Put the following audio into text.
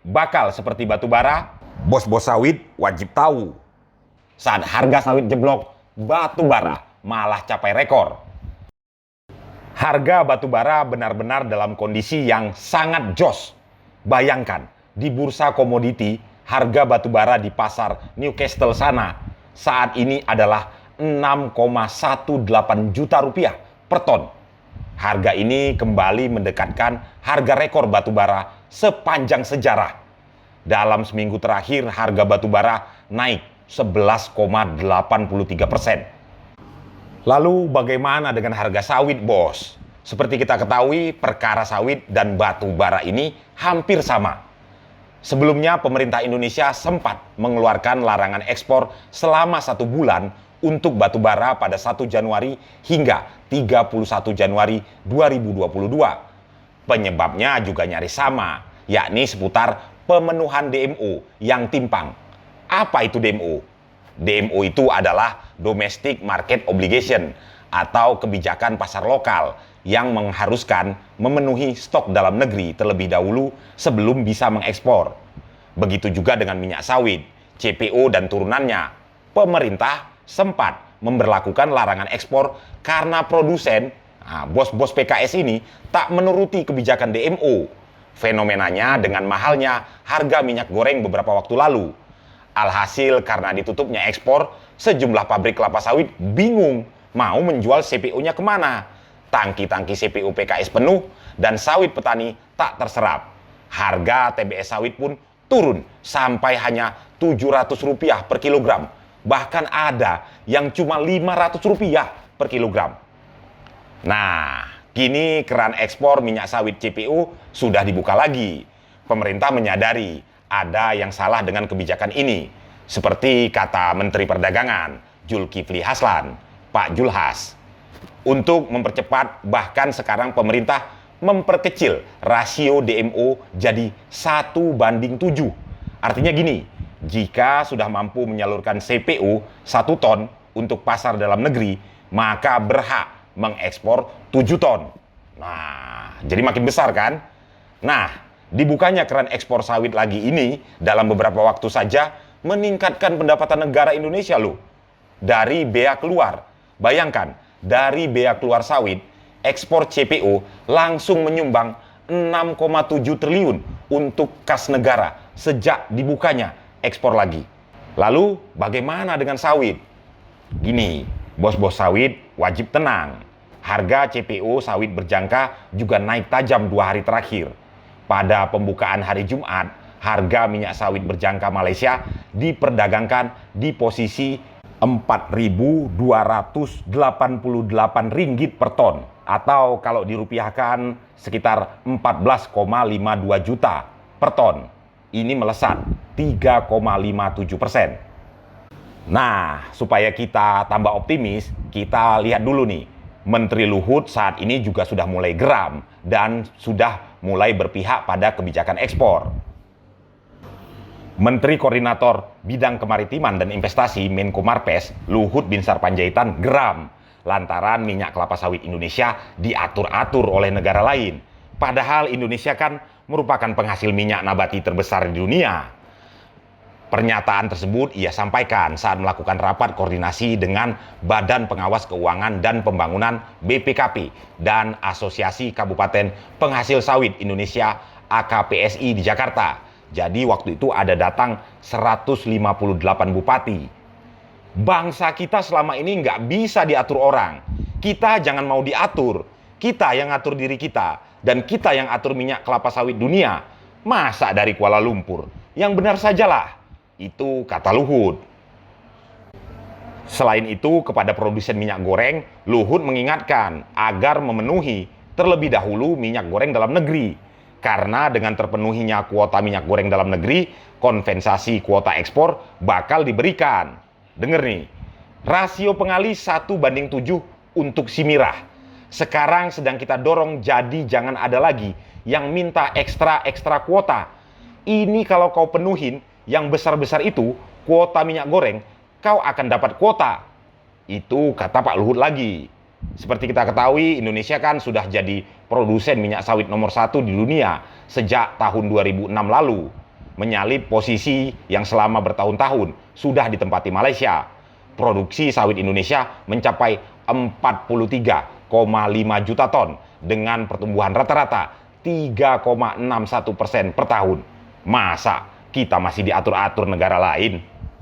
bakal seperti batu bara? Bos-bos sawit wajib tahu. Saat harga sawit jeblok, batu bara malah capai rekor. Harga batu bara benar-benar dalam kondisi yang sangat jos. Bayangkan, di bursa komoditi, harga batu bara di pasar Newcastle sana saat ini adalah 6,18 juta rupiah per ton. Harga ini kembali mendekatkan harga rekor batu bara sepanjang sejarah. Dalam seminggu terakhir, harga batu bara naik 11,83%. Lalu bagaimana dengan harga sawit, bos? Seperti kita ketahui, perkara sawit dan batu bara ini hampir sama. Sebelumnya, pemerintah Indonesia sempat mengeluarkan larangan ekspor selama 1 bulan untuk batu bara pada 1 Januari hingga 31 Januari 2022. Penyebabnya juga nyaris sama, yakni seputar pemenuhan DMO yang timpang. Apa itu DMO? DMO itu adalah Domestic Market Obligation atau kebijakan pasar lokal yang mengharuskan memenuhi stok dalam negeri terlebih dahulu sebelum bisa mengekspor. Begitu juga dengan minyak sawit, CPO dan turunannya. Pemerintah sempat memberlakukan larangan ekspor karena produsen, bos-bos PKS ini tak menuruti kebijakan DMO. Fenomenanya dengan mahalnya harga minyak goreng beberapa waktu lalu. Alhasil karena ditutupnya ekspor, sejumlah pabrik kelapa sawit bingung mau menjual CPO-nya kemana. Tangki-tangki CPO PKS penuh dan sawit petani tak terserap. Harga TBS sawit pun turun sampai hanya Rp700 per kilogram. Bahkan ada yang cuma Rp500 per kilogram. Nah, kini keran ekspor minyak sawit CPO sudah dibuka lagi. Pemerintah menyadari ada yang salah dengan kebijakan ini. Seperti kata Menteri Perdagangan, Zulkifli Haslan, Pak Julhas. Untuk mempercepat, bahkan sekarang pemerintah memperkecil rasio DMO jadi 1:7. Artinya gini, jika sudah mampu menyalurkan CPO 1 ton untuk pasar dalam negeri, maka berhak mengekspor 7 ton. Nah, jadi makin besar kan? Nah, dibukanya keran ekspor sawit lagi ini dalam beberapa waktu saja meningkatkan pendapatan negara Indonesia loh. Dari bea keluar. Bayangkan, dari bea keluar sawit, ekspor CPO langsung menyumbang 6,7 triliun untuk kas negara sejak dibukanya ekspor lagi. Lalu bagaimana dengan sawit? Gini, bos-bos sawit wajib tenang. Harga CPO sawit berjangka juga naik tajam 2 hari terakhir. Pada pembukaan hari Jumat, harga minyak sawit berjangka Malaysia diperdagangkan di posisi Rp4.288 per ton. Atau kalau dirupiahkan sekitar 14,52 juta per ton. Ini melesat 3,57%. Nah, supaya kita tambah optimis, kita lihat dulu nih. Menteri Luhut saat ini juga sudah mulai geram dan sudah mulai berpihak pada kebijakan ekspor. Menteri Koordinator Bidang Kemaritiman dan Investasi Menko Marves, Luhut Binsar Panjaitan geram lantaran minyak kelapa sawit Indonesia diatur-atur oleh negara lain. Padahal Indonesia kan merupakan penghasil minyak nabati terbesar di dunia. Pernyataan tersebut ia sampaikan saat melakukan rapat koordinasi dengan Badan Pengawas Keuangan dan Pembangunan BPKP dan Asosiasi Kabupaten Penghasil Sawit Indonesia AKPSI di Jakarta. Jadi waktu itu ada datang 158 bupati. Bangsa kita selama ini nggak bisa diatur orang. Kita jangan mau diatur. Kita yang ngatur diri kita. Dan kita yang atur minyak kelapa sawit dunia. Masa dari Kuala Lumpur? Yang benar sajalah. Itu kata Luhut. Selain itu, kepada produsen minyak goreng, Luhut mengingatkan agar memenuhi terlebih dahulu minyak goreng dalam negeri. Karena dengan terpenuhinya kuota minyak goreng dalam negeri, kompensasi kuota ekspor bakal diberikan. Dengar nih, rasio pengali 1:7 untuk Simirah. Sekarang sedang kita dorong jadi jangan ada lagi yang minta ekstra kuota. Ini kalau kau penuhin yang besar-besar itu, kuota minyak goreng, kau akan dapat kuota. Itu kata Pak Luhut lagi. Seperti kita ketahui, Indonesia kan sudah jadi produsen minyak sawit nomor 1 di dunia sejak tahun 2006 lalu, menyalip posisi yang selama bertahun-tahun sudah ditempati Malaysia. Produksi sawit Indonesia mencapai 43,5 juta ton dengan pertumbuhan rata-rata 3,61% per tahun. Masa kita masih diatur-atur negara lain?